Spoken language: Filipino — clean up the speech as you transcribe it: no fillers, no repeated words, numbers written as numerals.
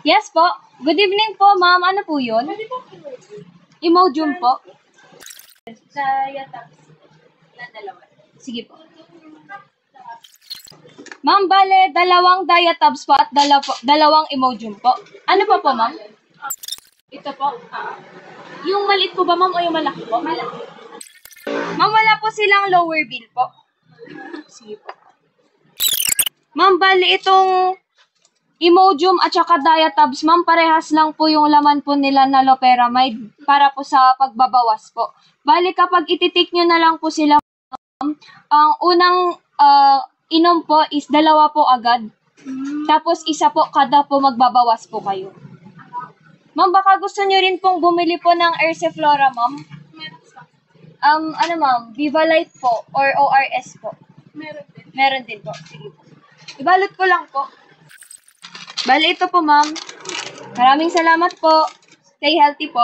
Yes po. Good evening po, ma'am. Ano po yun? Imodium po. Sige po. Ma'am, bale, dalawang diatabs po at dalawang Imodium po. Ano pa po, ma'am? Ito po. Yung maliit po ba, ma'am, o yung malaki po? Malaki. Ma'am, wala po silang lower bill po. Sige po. Ma'am, bale, itong Imodium at saka diatabs, ma'am, parehas lang po yung laman po nila na loperamide para po sa pagbabawas po. Bali, kapag ititik nyo na lang po sila, ma'am, ang unang inom po is 2 po agad. Tapos isa po kada po magbabawas po kayo. Ma'am, baka gusto nyo rin pong bumili po ng Erseflora, ma'am? Ano ma'am, Vivalite po or ORS po? Meron din po. Sige po. Ibalot ko lang po. Bali, ito po, ma'am. Maraming salamat po. Stay healthy po.